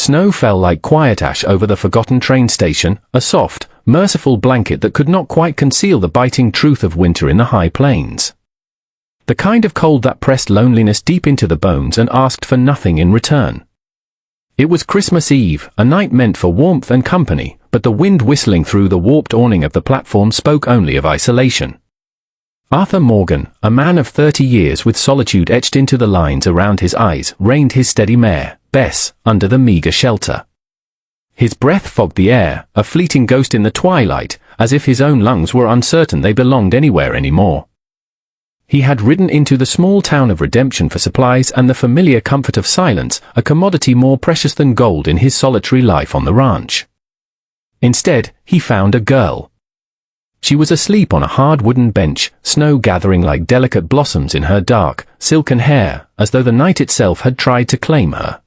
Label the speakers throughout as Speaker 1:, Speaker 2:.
Speaker 1: Snow fell like quiet ash over the forgotten train station, a soft, merciful blanket that could not quite conceal the biting truth of winter in the high plains. The kind of cold that pressed loneliness deep into the bones and asked for nothing in return. It was Christmas Eve, a night meant for warmth and company, but the wind whistling through the warped awning of the platform spoke only of isolation. Arthur Morgan, a man of 30 years with solitude etched into the lines around his eyes, reined his steady mare, Bess, under the meager shelter. His breath fogged the air, a fleeting ghost in the twilight, as if his own lungs were uncertain they belonged anywhere anymore. He had ridden into the small town of Redemption for supplies and the familiar comfort of silence, a commodity more precious than gold in his solitary life on the ranch. Instead, he found a girl. She was asleep on a hard wooden bench, snow gathering like delicate blossoms in her dark, silken hair, as though the night itself had tried to claim her.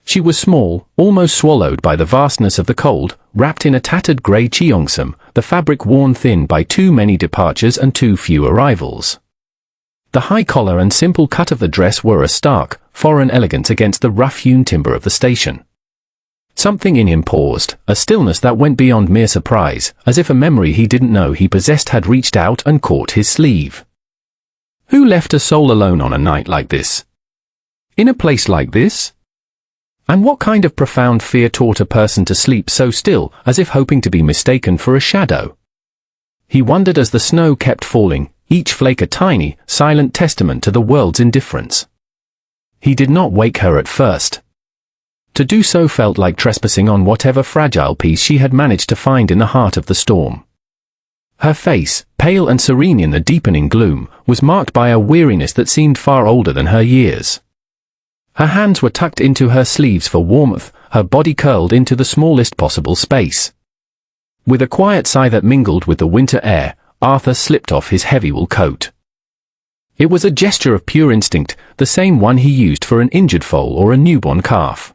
Speaker 1: She was small, almost swallowed by the vastness of the cold, wrapped in a tattered grey cheongsam, the fabric worn thin by too many departures and too few arrivals. The high collar and simple cut of the dress were a stark, foreign elegance against the rough-hewn timber of the station. Something in him paused, a stillness that went beyond mere surprise, as if a memory he didn't know he possessed had reached out and caught his sleeve. Who left a soul alone on a night like this? In a place like this? And what kind of profound fear taught a person to sleep so still, as if hoping to be mistaken for a shadow? He wondered as the snow kept falling, each flake a tiny, silent testament to the world's indifference. He did not wake her at first. To do so felt like trespassing on whatever fragile peace she had managed to find in the heart of the storm. Her face, pale and serene in the deepening gloom, was marked by a weariness that seemed far older than her years. Her hands were tucked into her sleeves for warmth, her body curled into the smallest possible space. With a quiet sigh that mingled with the winter air, Arthur slipped off his heavy wool coat. It was a gesture of pure instinct, the same one he used for an injured foal or a newborn calf.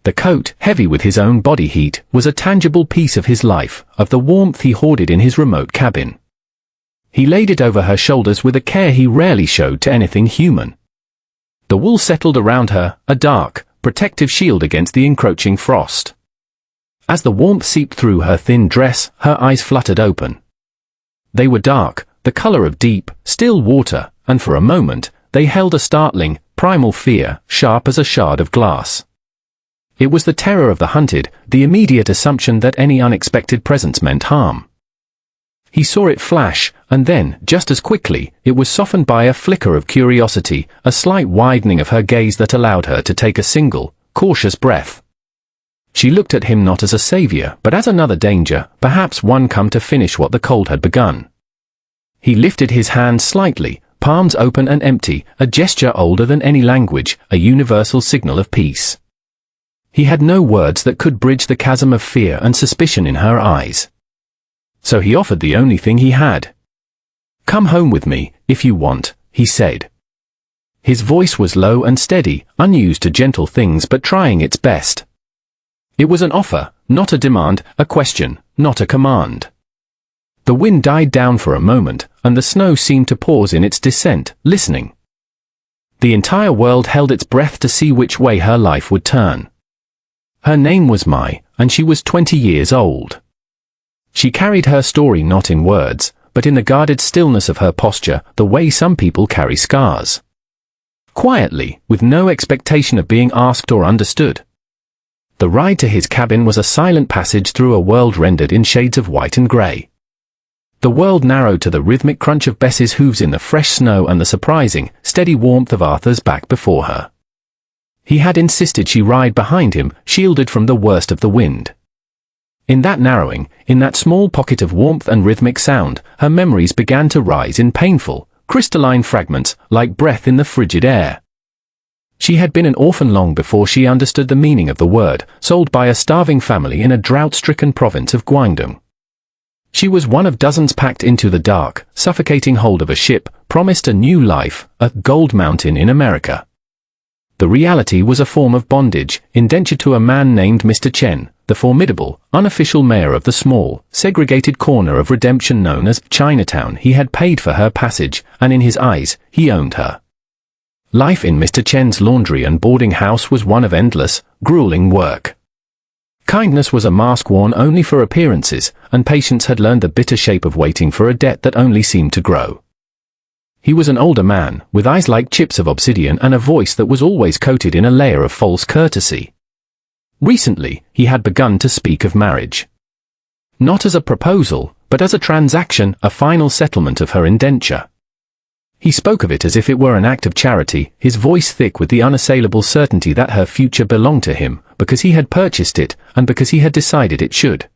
Speaker 1: The coat, heavy with his own body heat, was a tangible piece of his life, of the warmth he hoarded in his remote cabin. He laid it over her shoulders with a care he rarely showed to anything human. The wool settled around her, a dark, protective shield against the encroaching frost. As the warmth seeped through her thin dress, her eyes fluttered open. They were dark, the color of deep, still water, and for a moment, they held a startling, primal fear, sharp as a shard of glass. It was the terror of the hunted, the immediate assumption that any unexpected presence meant harm. He saw it flash, and then, just as quickly, it was softened by a flicker of curiosity, a slight widening of her gaze that allowed her to take a single, cautious breath. She looked at him not as a savior, but as another danger, perhaps one come to finish what the cold had begun. He lifted his hands slightly, palms open and empty, a gesture older than any language, a universal signal of peace. He had no words that could bridge the chasm of fear and suspicion in her eyes. So he offered the only thing he had. "Come home with me, if you want," he said. His voice was low and steady, unused to gentle things but trying its best. It was an offer, not a demand, a question, not a command. The wind died down for a moment, and the snow seemed to pause in its descent, listening. The entire world held its breath to see which way her life would turn. Her name was Mai, and she was 20 years old. She carried her story not in words, but in the guarded stillness of her posture, the way some people carry scars. Quietly, with no expectation of being asked or understood. The ride to his cabin was a silent passage through a world rendered in shades of white and grey. The world narrowed to the rhythmic crunch of Bess's hooves in the fresh snow and the surprising, steady warmth of Arthur's back before her. He had insisted she ride behind him, shielded from the worst of the wind. In that narrowing, in that small pocket of warmth and rhythmic sound, her memories began to rise in painful, crystalline fragments, like breath in the frigid air. She had been an orphan long before she understood the meaning of the word, sold by a starving family in a drought-stricken province of Guangdong. She was one of dozens packed into the dark, suffocating hold of a ship, promised a new life, a gold mountain in America. The reality was a form of bondage, indentured to a man named Mr. Chen, the formidable, unofficial mayor of the small, segregated corner of Redemption known as Chinatown. He had paid for her passage, and in his eyes, he owned her. Life in Mr. Chen's laundry and boarding house was one of endless, grueling work. Kindness was a mask worn only for appearances, and patience had learned the bitter shape of waiting for a debt that only seemed to grow. He was an older man, with eyes like chips of obsidian and a voice that was always coated in a layer of false courtesy. Recently, he had begun to speak of marriage. Not as a proposal, but as a transaction, a final settlement of her indenture. He spoke of it as if it were an act of charity, his voice thick with the unassailable certainty that her future belonged to him, because he had purchased it, and because he had decided it should.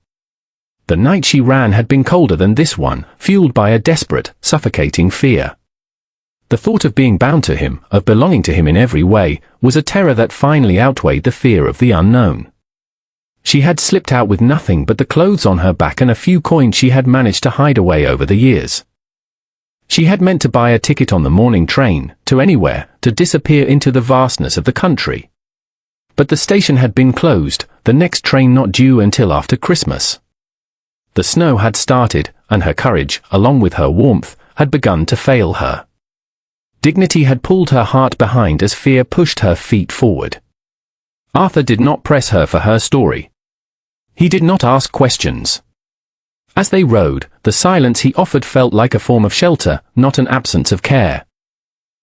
Speaker 1: The night she ran had been colder than this one, fueled by a desperate, suffocating fear. The thought of being bound to him, of belonging to him in every way, was a terror that finally outweighed the fear of the unknown. She had slipped out with nothing but the clothes on her back and a few coins she had managed to hide away over the years. She had meant to buy a ticket on the morning train, to anywhere, to disappear into the vastness of the country. But the station had been closed, the next train not due until after Christmas. The snow had started, and her courage, along with her warmth, had begun to fail her. Dignity had pulled her heart behind as fear pushed her feet forward. Arthur did not press her for her story. He did not ask questions. As they rode, the silence he offered felt like a form of shelter, not an absence of care.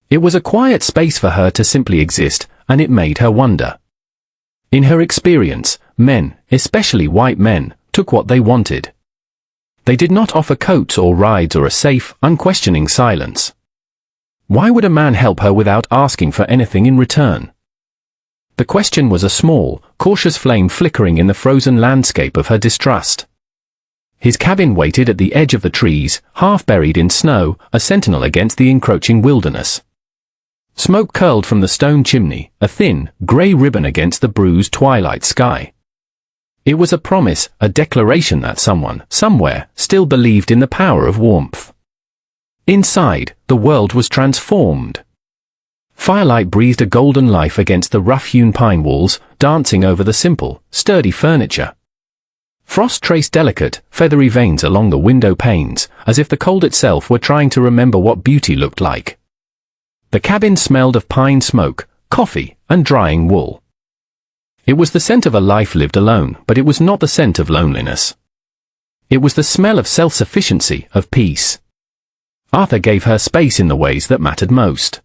Speaker 1: It was a quiet space for her to simply exist, and it made her wonder. In her experience, men, especially white men, took what they wanted. They did not offer coats or rides or a safe, unquestioning silence. Why would a man help her without asking for anything in return? The question was a small, cautious flame flickering in the frozen landscape of her distrust. His cabin waited at the edge of the trees, half buried in snow, a sentinel against the encroaching wilderness. Smoke curled from the stone chimney, a thin, grey ribbon against the bruised twilight sky. It was a promise, a declaration that someone, somewhere, still believed in the power of warmth. Inside, the world was transformed. Firelight breathed a golden life against the rough-hewn pine walls, dancing over the simple, sturdy furniture. Frost traced delicate, feathery veins along the window panes, as if the cold itself were trying to remember what beauty looked like. The cabin smelled of pine smoke, coffee, and drying wool. It was the scent of a life lived alone, but it was not the scent of loneliness. It was the smell of self-sufficiency, of peace. Arthur gave her space in the ways that mattered most.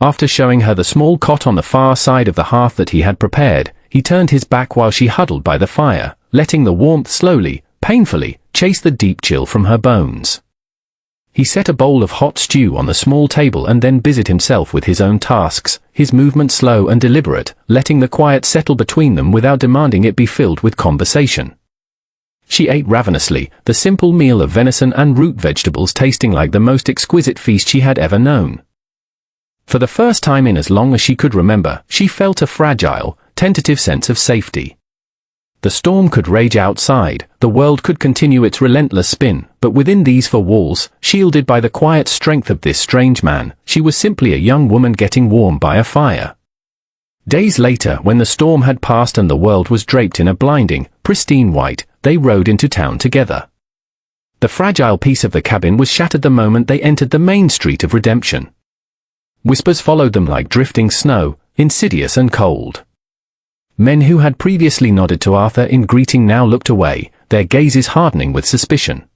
Speaker 1: After showing her the small cot on the far side of the hearth that he had prepared, he turned his back while she huddled by the fire, letting the warmth slowly, painfully, chase the deep chill from her bones. He set a bowl of hot stew on the small table and then busied himself with his own tasks, his movements slow and deliberate, letting the quiet settle between them without demanding it be filled with conversation. She ate ravenously, the simple meal of venison and root vegetables tasting like the most exquisite feast she had ever known. For the first time in as long as she could remember, she felt a fragile, tentative sense of safety. The storm could rage outside, the world could continue its relentless spin, but within these four walls, shielded by the quiet strength of this strange man, she was simply a young woman getting warm by a fire. Days later, when the storm had passed and the world was draped in a blinding, pristine white, they rode into town together. The fragile peace of the cabin was shattered the moment they entered the main street of redemption. Whispers followed them like drifting snow, insidious and cold. Men who had previously nodded to Arthur in greeting now looked away, their gazes hardening with suspicion.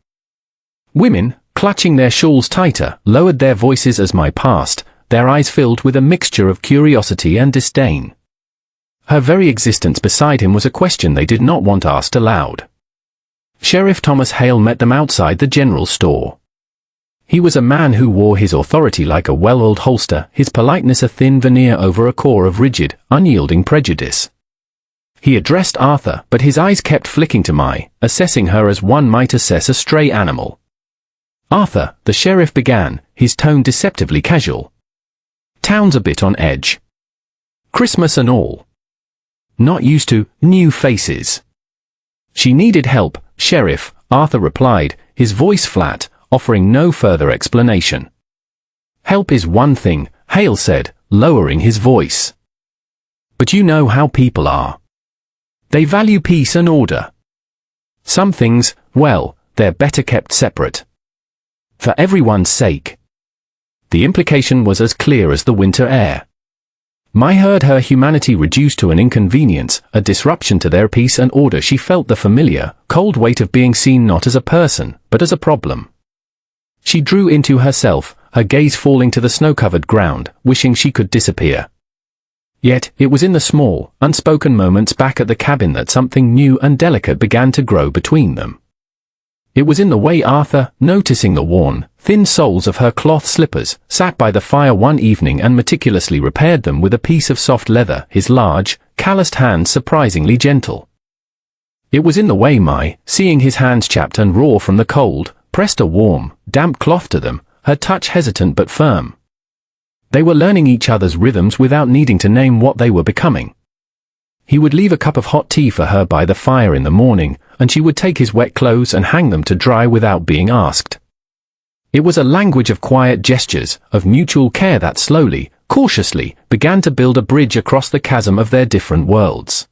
Speaker 1: Women, clutching their shawls tighter, lowered their voices as my passed, their eyes filled with a mixture of curiosity and disdain. Her very existence beside him was a question they did not want asked aloud. Sheriff Thomas Hale met them outside the general store. He was a man who wore his authority like a well-oiled holster, his politeness a thin veneer over a core of rigid, unyielding prejudice. He addressed Arthur, but his eyes kept flicking to Mai, assessing her as one might assess a stray animal. "Arthur," the sheriff began, his tone deceptively casual. "Town's a bit on edge. Christmas and all. Not used to new faces." "She needed help, Sheriff," Arthur replied, his voice flat, offering no further explanation. "Help is one thing," Hale said, lowering his voice. "But you know how people are. They value peace and order. Some things, well, they're better kept separate. For everyone's sake." The implication was as clear as the winter air. Mai heard her humanity reduced to an inconvenience, a disruption to their peace and order. She felt the familiar, cold weight of being seen not as a person, but as a problem. She drew into herself, her gaze falling to the snow-covered ground, wishing she could disappear. Yet, it was in the small, unspoken moments back at the cabin that something new and delicate began to grow between them. It was in the way Arthur, noticing the worn, thin soles of her cloth slippers, sat by the fire one evening and meticulously repaired them with a piece of soft leather, his large, calloused hands surprisingly gentle. It was in the way Mai, seeing his hands chapped and raw from the cold, pressed a warm, damp cloth to them, her touch hesitant but firm. They were learning each other's rhythms without needing to name what they were becoming. He would leave a cup of hot tea for her by the fire in the morning, and she would take his wet clothes and hang them to dry without being asked. It was a language of quiet gestures, of mutual care that slowly, cautiously, began to build a bridge across the chasm of their different worlds.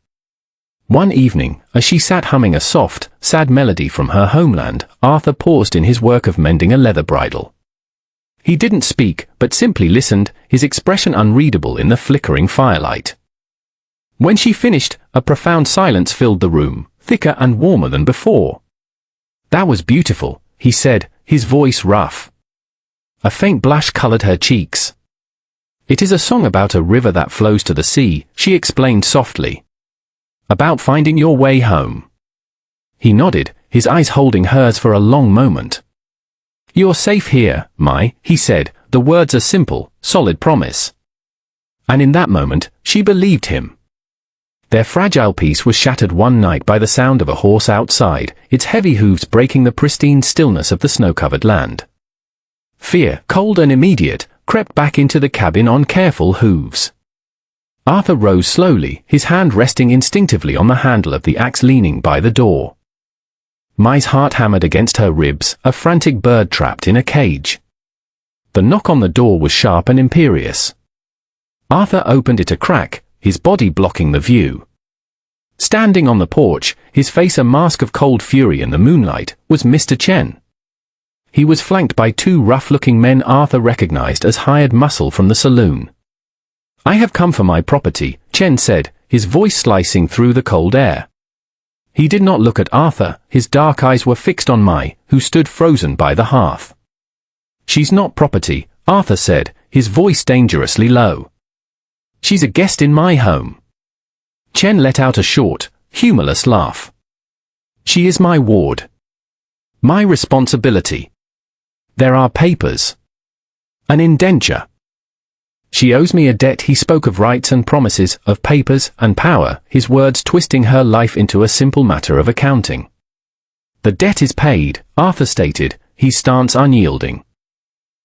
Speaker 1: One evening, as she sat humming a soft, sad melody from her homeland, Arthur paused in his work of mending a leather bridle. He didn't speak, but simply listened, his expression unreadable in the flickering firelight. When she finished, a profound silence filled the room, thicker and warmer than before. "That was beautiful," he said, his voice rough. A faint blush colored her cheeks. "It is a song about a river that flows to the sea," she explained softly. "About finding your way home." He nodded, his eyes holding hers for a long moment. "You're safe here, Mai," he said, the words a simple, solid promise. And in that moment, she believed him. Their fragile peace was shattered one night by the sound of a horse outside, its heavy hooves breaking the pristine stillness of the snow-covered land. Fear, cold and immediate, crept back into the cabin on careful hooves. Arthur rose slowly, his hand resting instinctively on the handle of the axe leaning by the door. Mai's heart hammered against her ribs, a frantic bird trapped in a cage. The knock on the door was sharp and imperious. Arthur opened it a crack, his body blocking the view. Standing on the porch, his face a mask of cold fury in the moonlight, was Mr. Chen. He was flanked by two rough-looking men Arthur recognized as hired muscle from the saloon. "I have come for my property," Chen said, his voice slicing through the cold air. He did not look at Arthur, his dark eyes were fixed on Mai, who stood frozen by the hearth. "She's not property," Arthur said, his voice dangerously low. "She's a guest in my home." Chen let out a short, humorless laugh. "She is my ward. My responsibility. There are papers. An indenture. She owes me a debt." He spoke of rights and promises, of papers and power, his words twisting her life into a simple matter of accounting. "The debt is paid," Arthur stated, his stance unyielding.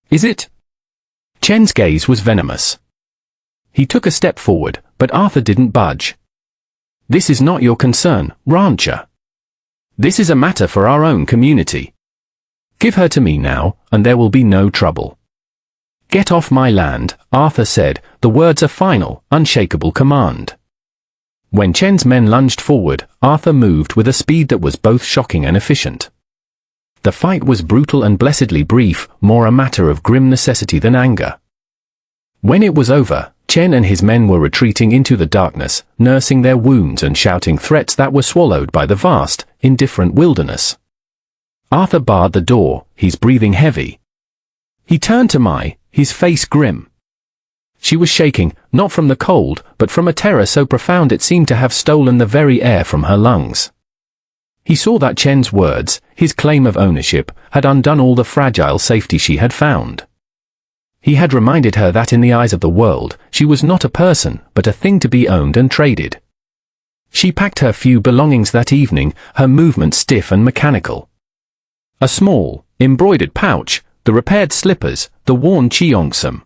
Speaker 1: "Is it?" Chen's gaze was venomous. He took a step forward, but Arthur didn't budge. "This is not your concern, rancher. This is a matter for our own community. Give her to me now, and there will be no trouble." "Get off my land," Arthur said, the words a final, unshakable command. When Chen's men lunged forward, Arthur moved with a speed that was both shocking and efficient. The fight was brutal and blessedly brief, more a matter of grim necessity than anger. When it was over, Chen and his men were retreating into the darkness, nursing their wounds and shouting threats that were swallowed by the vast, indifferent wilderness. Arthur barred the door, his breathing heavy. He turned to Mai, his face grim. She was shaking, not from the cold, but from a terror so profound it seemed to have stolen the very air from her lungs. He saw that Chen's words, his claim of ownership, had undone all the fragile safety she had found. He had reminded her that in the eyes of the world, she was not a person, but a thing to be owned and traded. She packed her few belongings that evening, her movements stiff and mechanical. A small, embroidered pouch, the repaired slippers, the worn cheongsam.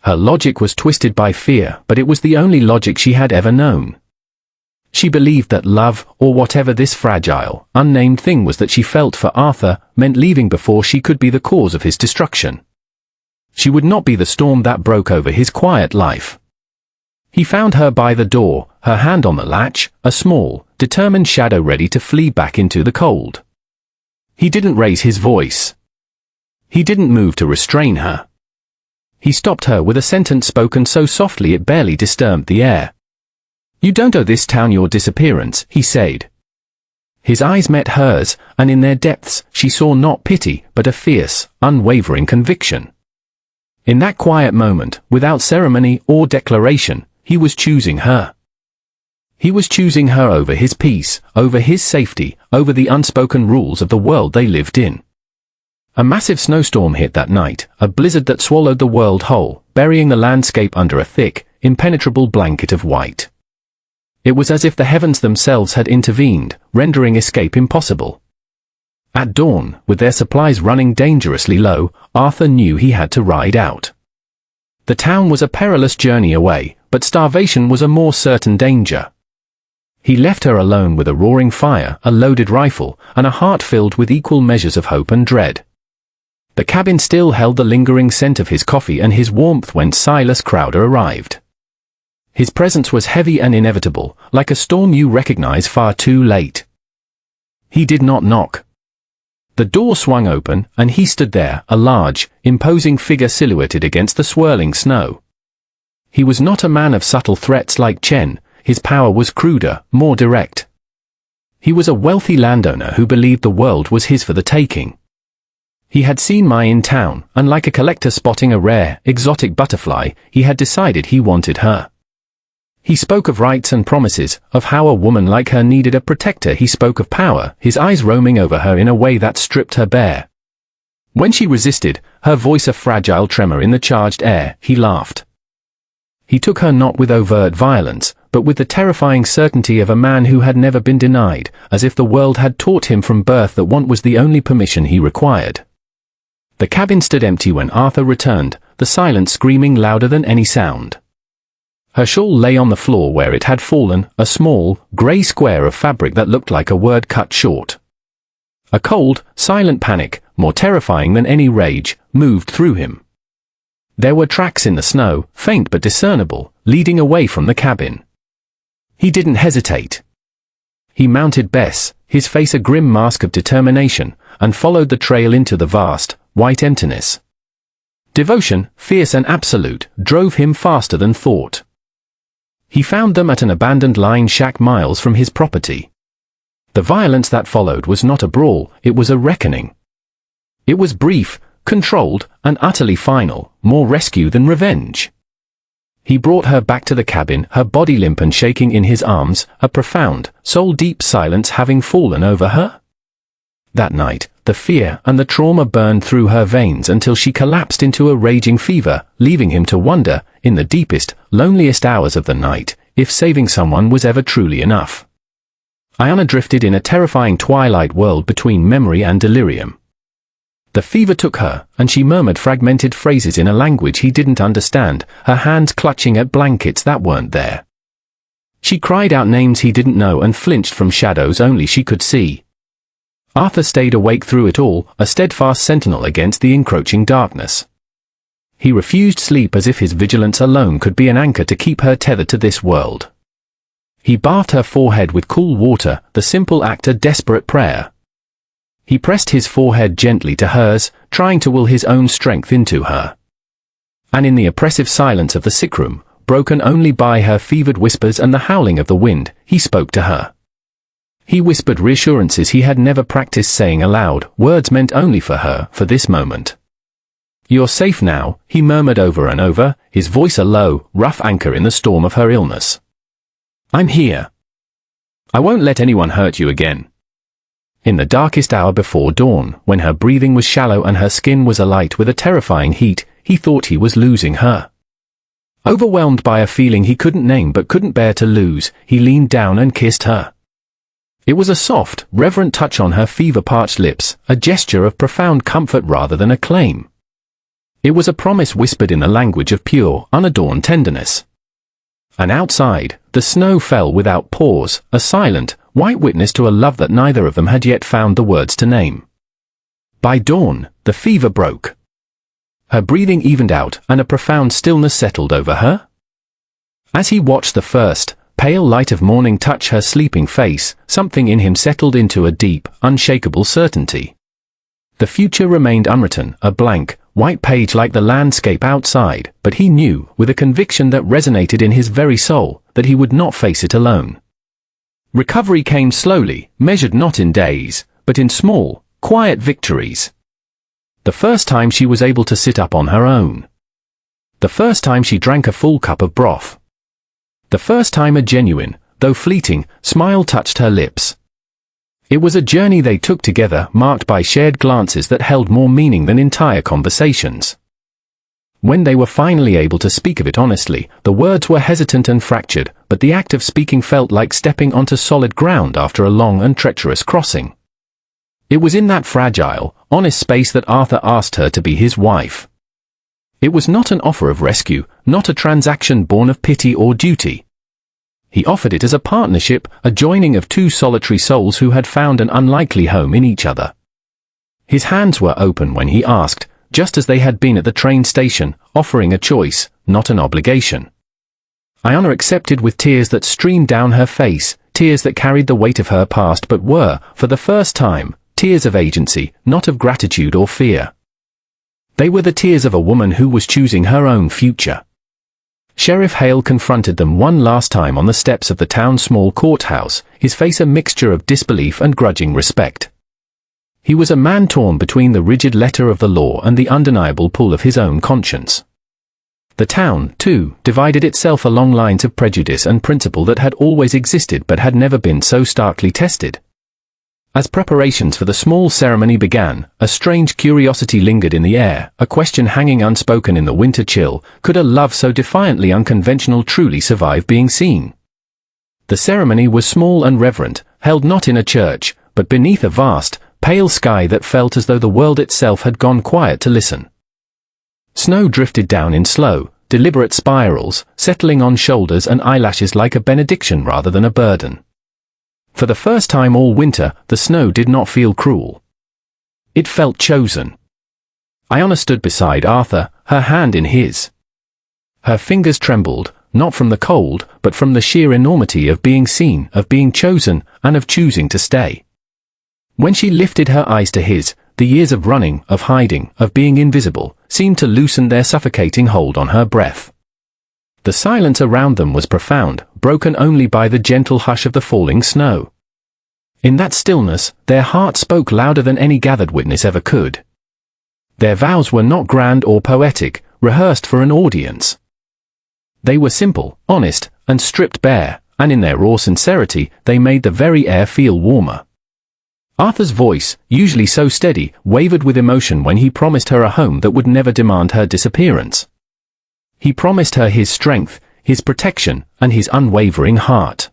Speaker 1: Her logic was twisted by fear, but it was the only logic she had ever known. She believed that love, or whatever this fragile, unnamed thing was that she felt for Arthur, meant leaving before she could be the cause of his destruction. She would not be the storm that broke over his quiet life. He found her by the door, her hand on the latch, a small, determined shadow ready to flee back into the cold. He didn't raise his voice. He didn't move to restrain her. He stopped her with a sentence spoken so softly it barely disturbed the air. "You don't owe this town your disappearance," he said. His eyes met hers, and in their depths she saw not pity, but a fierce, unwavering conviction. In that quiet moment, without ceremony or declaration, he was choosing her. He was choosing her over his peace, over his safety, over the unspoken rules of the world they lived in. A massive snowstorm hit that night, a blizzard that swallowed the world whole, burying the landscape under a thick, impenetrable blanket of white. It was as if the heavens themselves had intervened, rendering escape impossible. At dawn, with their supplies running dangerously low, Arthur knew he had to ride out. The town was a perilous journey away, but starvation was a more certain danger. He left her alone with a roaring fire, a loaded rifle, and a heart filled with equal measures of hope and dread. The cabin still held the lingering scent of his coffee and his warmth when Silas Crowder arrived. His presence was heavy and inevitable, like a storm you recognize far too late. He did not knock. The door swung open, and he stood there, a large, imposing figure silhouetted against the swirling snow. He was not a man of subtle threats like Chen. His power was cruder, more direct. He was a wealthy landowner who believed the world was his for the taking. He had seen Mai in town, and like a collector spotting a rare, exotic butterfly, he had decided he wanted her. He spoke of rights and promises, of how a woman like her needed a protector. He spoke of power, his eyes roaming over her in a way that stripped her bare. When she resisted, her voice a fragile tremor in the charged air, he laughed. He took her not with overt violence, but with the terrifying certainty of a man who had never been denied, as if the world had taught him from birth that want was the only permission he required. The cabin stood empty when Arthur returned, the silence screaming louder than any sound. Her shawl lay on the floor where it had fallen, a small, grey square of fabric that looked like a word cut short. A cold, silent panic, more terrifying than any rage, moved through him. There were tracks in the snow, faint but discernible, leading away from the cabin. He didn't hesitate. He mounted Bess, his face a grim mask of determination, and followed the trail into the vast, white emptiness. Devotion, fierce and absolute, drove him faster than thought. He found them at an abandoned line shack miles from his property. The violence that followed was not a brawl, it was a reckoning. It was brief, controlled, and utterly final, more rescue than revenge. He brought her back to the cabin, her body limp and shaking in his arms, a profound, soul-deep silence having fallen over her. That night, the fear and the trauma burned through her veins until she collapsed into a raging fever, leaving him to wonder, in the deepest, loneliest hours of the night, if saving someone was ever truly enough. Ayana drifted in a terrifying twilight world between memory and delirium. The fever took her, and she murmured fragmented phrases in a language he didn't understand, her hands clutching at blankets that weren't there. She cried out names he didn't know and flinched from shadows only she could see. Arthur stayed awake through it all, a steadfast sentinel against the encroaching darkness. He refused sleep as if his vigilance alone could be an anchor to keep her tethered to this world. He bathed her forehead with cool water, the simple act a desperate prayer. He pressed his forehead gently to hers, trying to will his own strength into her. And in the oppressive silence of the sick room, broken only by her fevered whispers and the howling of the wind, he spoke to her. He whispered reassurances he had never practiced saying aloud, words meant only for her, for this moment. "You're safe now," he murmured over and over, his voice a low, rough anchor in the storm of her illness. "I'm here. I won't let anyone hurt you again." In the darkest hour before dawn, when her breathing was shallow and her skin was alight with a terrifying heat, he thought he was losing her. Overwhelmed by a feeling he couldn't name but couldn't bear to lose, he leaned down and kissed her. It was a soft, reverent touch on her fever-parched lips, a gesture of profound comfort rather than a claim. It was a promise whispered in the language of pure, unadorned tenderness. And outside, the snow fell without pause, a silent, white witness to a love that neither of them had yet found the words to name. By dawn, the fever broke. Her breathing evened out, and a profound stillness settled over her. As he watched the first, pale light of morning touch her sleeping face, something in him settled into a deep, unshakable certainty. The future remained unwritten, a blank, white page like the landscape outside, but he knew, with a conviction that resonated in his very soul, that he would not face it alone. Recovery came slowly, measured not in days, but in small, quiet victories. The first time she was able to sit up on her own. The first time she drank a full cup of broth. The first time a genuine, though fleeting, smile touched her lips. It was a journey they took together, marked by shared glances that held more meaning than entire conversations. When they were finally able to speak of it honestly, the words were hesitant and fractured, but the act of speaking felt like stepping onto solid ground after a long and treacherous crossing. It was in that fragile, honest space that Arthur asked her to be his wife. It was not an offer of rescue, not a transaction born of pity or duty. He offered it as a partnership, a joining of two solitary souls who had found an unlikely home in each other. His hands were open when he asked, just as they had been at the train station, offering a choice, not an obligation. Iona accepted with tears that streamed down her face, tears that carried the weight of her past but were, for the first time, tears of agency, not of gratitude or fear. They were the tears of a woman who was choosing her own future. Sheriff Hale confronted them one last time on the steps of the town's small courthouse, his face a mixture of disbelief and grudging respect. He was a man torn between the rigid letter of the law and the undeniable pull of his own conscience. The town, too, divided itself along lines of prejudice and principle that had always existed but had never been so starkly tested. As preparations for the small ceremony began, a strange curiosity lingered in the air, a question hanging unspoken in the winter chill: could a love so defiantly unconventional truly survive being seen? The ceremony was small and reverent, held not in a church, but beneath a vast, pale sky that felt as though the world itself had gone quiet to listen. Snow drifted down in slow, deliberate spirals, settling on shoulders and eyelashes like a benediction rather than a burden. For the first time all winter, the snow did not feel cruel. It felt chosen. Iona stood beside Arthur, her hand in his. Her fingers trembled, not from the cold, but from the sheer enormity of being seen, of being chosen, and of choosing to stay. When she lifted her eyes to his, the years of running, of hiding, of being invisible, seemed to loosen their suffocating hold on her breath. The silence around them was profound, broken only by the gentle hush of the falling snow. In that stillness, their heart spoke louder than any gathered witness ever could. Their vows were not grand or poetic, rehearsed for an audience. They were simple, honest, and stripped bare, and in their raw sincerity, they made the very air feel warmer. Arthur's voice, usually so steady, wavered with emotion when he promised her a home that would never demand her disappearance. He promised her his strength, his protection, and his unwavering heart.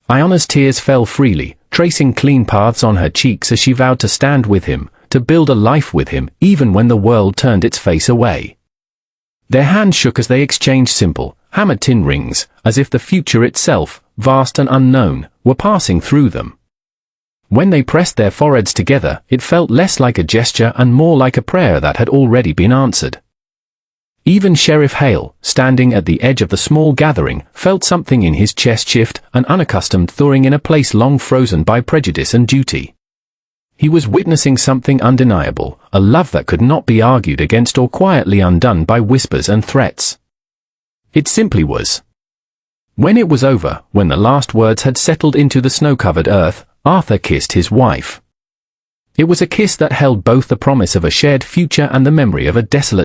Speaker 1: Iona's tears fell freely, tracing clean paths on her cheeks as she vowed to stand with him, to build a life with him, even when the world turned its face away. Their hands shook as they exchanged simple, hammered tin rings, as if the future itself, vast and unknown, were passing through them. When they pressed their foreheads together, it felt less like a gesture and more like a prayer that had already been answered. Even Sheriff Hale, standing at the edge of the small gathering, felt something in his chest shift, an unaccustomed thawing in a place long frozen by prejudice and duty. He was witnessing something undeniable, a love that could not be argued against or quietly undone by whispers and threats. It simply was. When it was over, when the last words had settled into the snow-covered earth, Arthur kissed his wife. It was a kiss that held both the promise of a shared future and the memory of a desolate